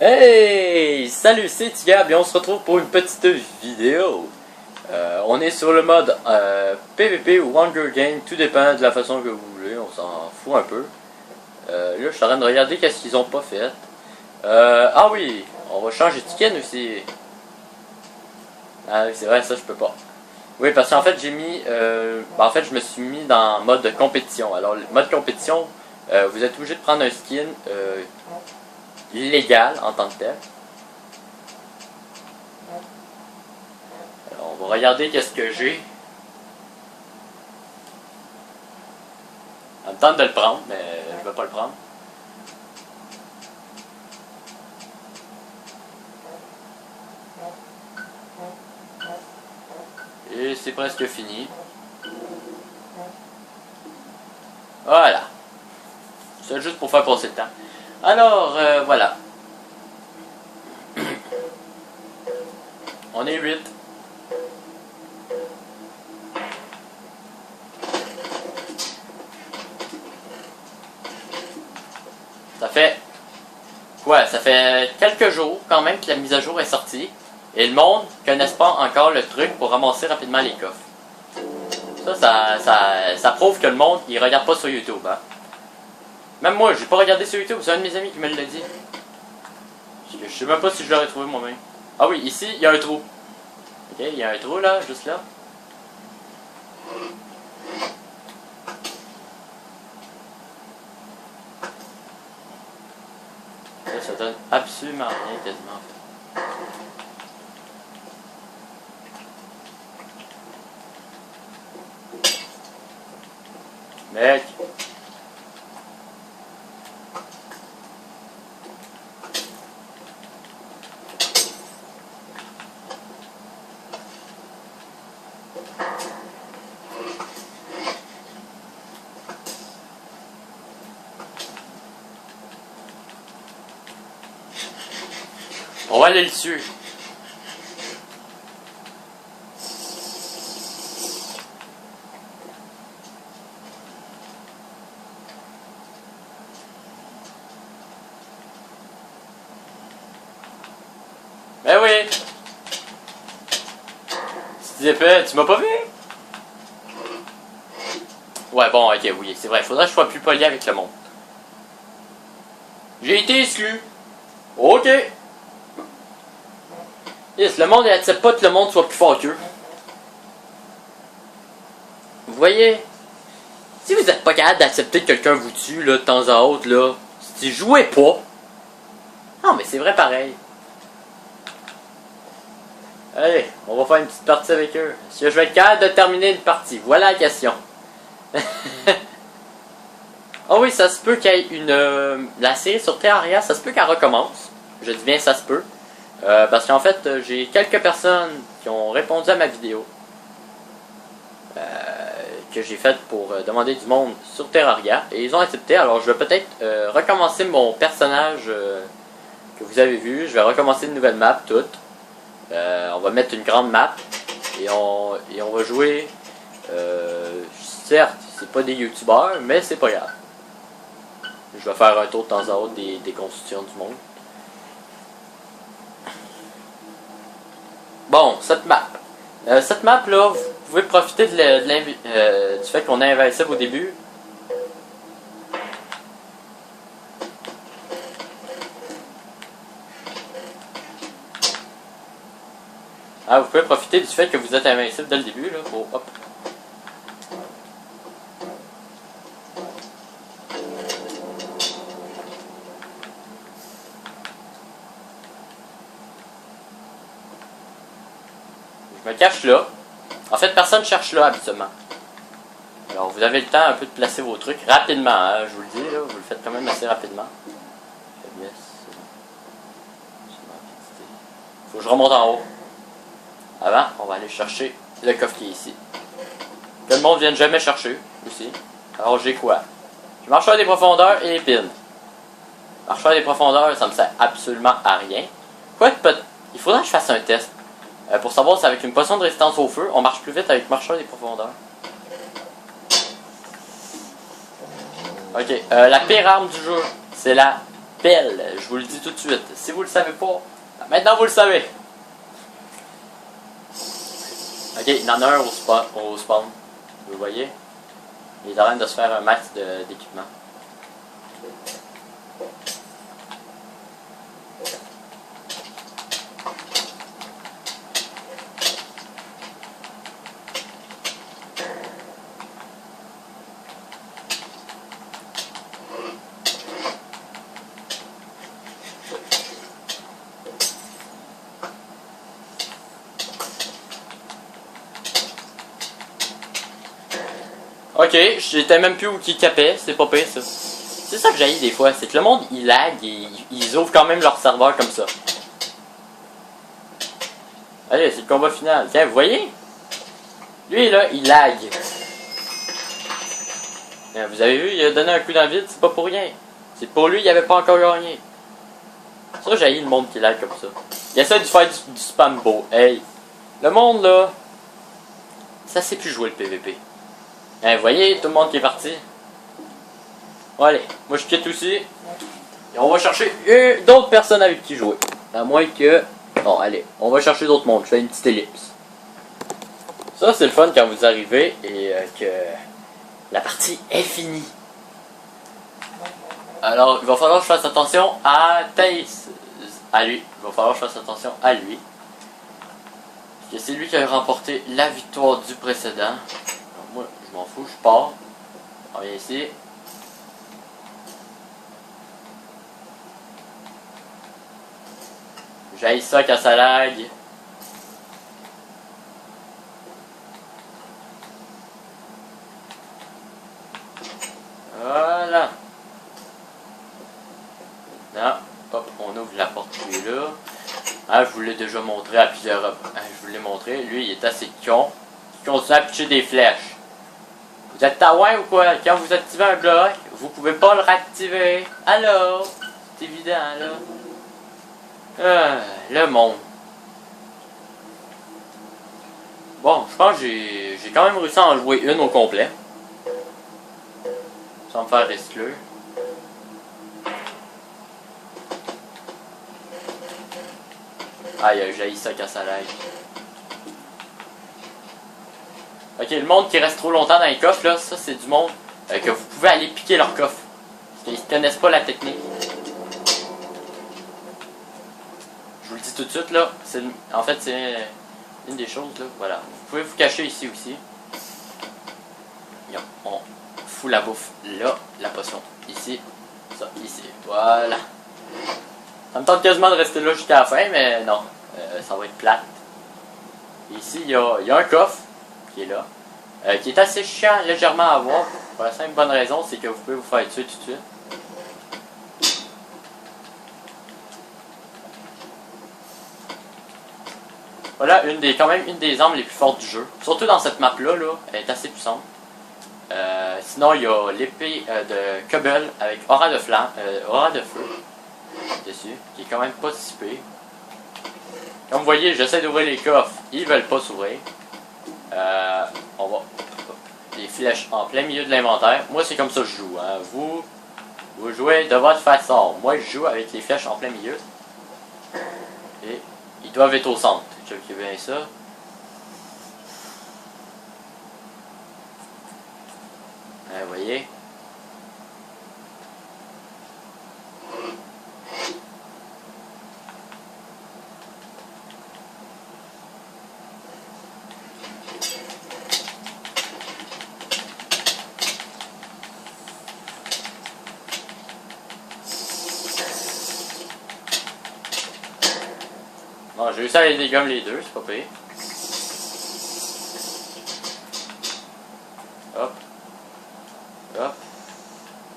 Hey! Salut, c'est Tigab et on se retrouve pour une petite vidéo. On est sur le mode PVP ou Hunger Game, tout dépend de la façon que vous voulez, on s'en fout un peu. Là, je suis en train de regarder qu'est-ce qu'ils ont pas fait. Ah oui, on va changer de skin aussi. Ah oui, c'est vrai, ça je peux pas. Oui, parce qu'en fait, j'ai mis... en fait, je me suis mis dans mode compétition. Alors, le mode compétition, vous êtes obligé de prendre un skin légal en tant que tel. Alors, on va regarder qu'est-ce que j'ai. Ça me tente de le prendre, mais je vais pas le prendre. Et c'est presque fini. Voilà. C'est juste pour faire passer le temps. Alors, voilà. On est 8. Ça fait... quoi? Ça fait quelques jours quand même que la mise à jour est sortie. Et le monde ne connaisse pas encore le truc pour ramasser rapidement les coffres. Ça prouve que le monde, il regarde pas sur YouTube, hein. Même moi, j'ai pas regardé sur YouTube, c'est un de mes amis qui me l'a dit. Je sais même pas si je l'aurais trouvé moi-même. Ah oui, ici, il y a un trou. Ok, il y a un trou là, juste là. Ça donne absolument rien quasiment en fait. Mec. On va aller le tuer. Ben oui! Tu épais, tu m'as pas vu? Ouais, bon, ok, oui, c'est vrai. Faudrait que je sois plus poli avec le monde. J'ai été exclu. Ok. Yes, le monde n'accepte pas que le monde soit plus fort qu'eux. Vous voyez? Si vous n'êtes pas capable d'accepter que quelqu'un vous tue, là, de temps à autre, là, si jouez pas. Non, mais c'est vrai pareil. Allez, on va faire une petite partie avec eux. Est-ce que je vais être capable de terminer une partie? Voilà la question. Oh oui, ça se peut qu'il y ait une... la série sur Terraria, ça se peut qu'elle recommence. Je dis bien ça se peut. Parce qu'en fait, j'ai quelques personnes qui ont répondu à ma vidéo. Que j'ai faite pour demander du monde sur Terraria. Et ils ont accepté. Alors je vais peut-être recommencer mon personnage que vous avez vu. Je vais recommencer une nouvelle map toute. On va mettre une grande map. Et on va jouer... certes, c'est pas des youtubeurs, mais c'est pas grave. Je vais faire un tour de temps à autre des constructions du monde. Bon, cette map. Cette map là, vous pouvez profiter du fait qu'on est invincible au début. Ah, vous pouvez profiter du fait que vous êtes invincible dès le début là. Oh, hop. Je me cache là. En fait, personne cherche là habituellement. Alors, vous avez le temps un peu de placer vos trucs rapidement, hein, je vous le dis, là, vous le faites quand même assez rapidement. Faiblesse. Faut que je remonte en haut. Avant, on va aller chercher le coffre qui est ici. Que le monde vienne jamais chercher, aussi. Alors, j'ai quoi? J'ai marcheur des profondeurs et épines. Marcheur des profondeurs, ça me sert absolument à rien. Quoi que peut... il faudrait que je fasse un test. Pour savoir si avec une potion de résistance au feu, on marche plus vite avec marcheur des profondeurs. Ok, la pire arme du jeu, c'est la pelle. Je vous le dis tout de suite. Si vous le savez pas, maintenant vous le savez. Ok, il y en a un au spawn. Vous voyez? Il est en train de se faire un max d'équipement. Ok, j'étais même plus où qui capait, c'est pas pire ça. C'est ça que j'haïs des fois, c'est que le monde il lag et ils ouvrent quand même leur serveur comme ça. Allez, c'est le combat final. Tiens, vous voyez? Lui là, il lag. Vous avez vu, il a donné un coup dans le vide, c'est pas pour rien. C'est pour lui, il avait pas encore gagné. Ça, j'haïs le monde qui lag comme ça. Il essaie de faire du spam beau. Hey, le monde là, ça sait plus jouer le PVP. Vous voyez, tout le monde qui est parti. Bon, allez, moi je quitte aussi. Et on va chercher d'autres personnes avec qui jouer. À moins que... Bon, allez, on va chercher d'autres mondes. Je fais une petite ellipse. Ça, c'est le fun quand vous arrivez et que la partie est finie. Alors, il va falloir que je fasse attention à Taïs. À lui. Il va falloir que je fasse attention à lui. Parce que c'est lui qui a remporté la victoire du précédent. Alors, moi, je m'en fous, je pars. On vient ici. J'haïs ça quand ça lag. Voilà. Là, hop, on ouvre la porte qui est là. Ah, je vous l'ai déjà montré à plusieurs reprises. Je vous l'ai montré. Lui, il est assez con. Il continue à pitcher des flèches. Vous êtes taouin ou quoi? Quand vous activez un bloc, vous pouvez pas le réactiver. Allô? C'est évident, là. Le monde. Bon, je pense que j'ai quand même réussi à en jouer une au complet. Sans me faire exclure. Aïe, j'ai ça quand ça lag. Ok, le monde qui reste trop longtemps dans les coffres, là, ça c'est du monde que vous pouvez aller piquer leur coffre. Parce qu'ils connaissent pas la technique. Je vous le dis tout de suite, là. En fait, c'est une des choses, là. Voilà. Vous pouvez vous cacher ici aussi. On fout la bouffe là, la potion ici, ça ici. Voilà. Ça me tente quasiment de rester là jusqu'à la fin, mais non. Ça va être plate. Ici, il y a un coffre qui est là. Qui est assez chiant légèrement à avoir. Pour la simple bonne raison, c'est que vous pouvez vous faire tuer tout de suite. Voilà quand même une des armes les plus fortes du jeu. Surtout dans cette map là, elle est assez puissante. Sinon il y a l'épée de Cobble avec aura de feu dessus, qui est quand même pas si pire. Comme vous voyez, j'essaie d'ouvrir les coffres, ils veulent pas s'ouvrir. On va les flèches en plein milieu de l'inventaire. Moi c'est comme ça que je joue. Hein. Vous jouez de votre façon. Moi je joue avec les flèches en plein milieu. Et ils doivent être au centre. Checkez bien ça. Vous voyez. Bon, j'ai réussi à les dégommer les deux, c'est pas pire. Hop. Hop.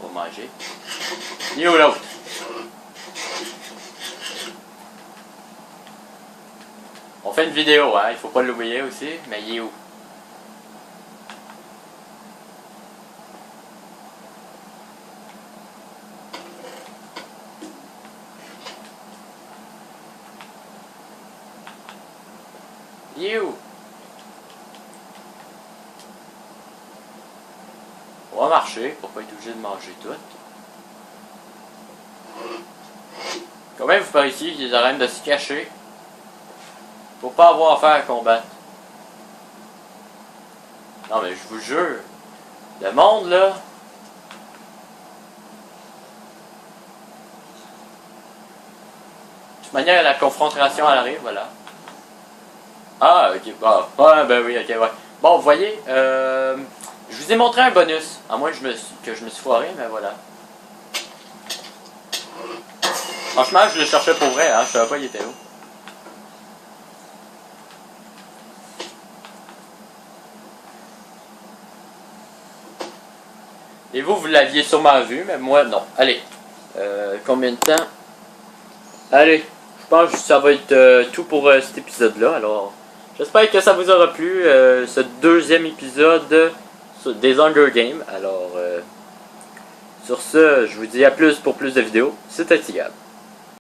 On va manger. Il est où l'autre? On fait une vidéo, hein, il faut pas l'oublier aussi, mais il est où? Il est où? On va marcher pour pas être obligé de manger tout. Combien vous par ici, ils arrêtent de se cacher pour pas avoir affaire à combattre. Non mais je vous jure, le monde là. De toute manière, la confrontation elle arrive, voilà. Ah, ok, bah, ouais, ben oui, ok, ouais. Bon, vous voyez, je vous ai montré un bonus, à moins que je me suis foiré, mais voilà. Franchement, je le cherchais pour vrai, hein, je savais pas il était où. Et vous l'aviez sûrement vu, mais moi, non. Allez, combien de temps? Allez, je pense que ça va être tout pour cet épisode-là, alors... J'espère que ça vous aura plu, ce deuxième épisode des Hunger Games. Alors, sur ce, je vous dis à plus pour plus de vidéos. C'était Tigab.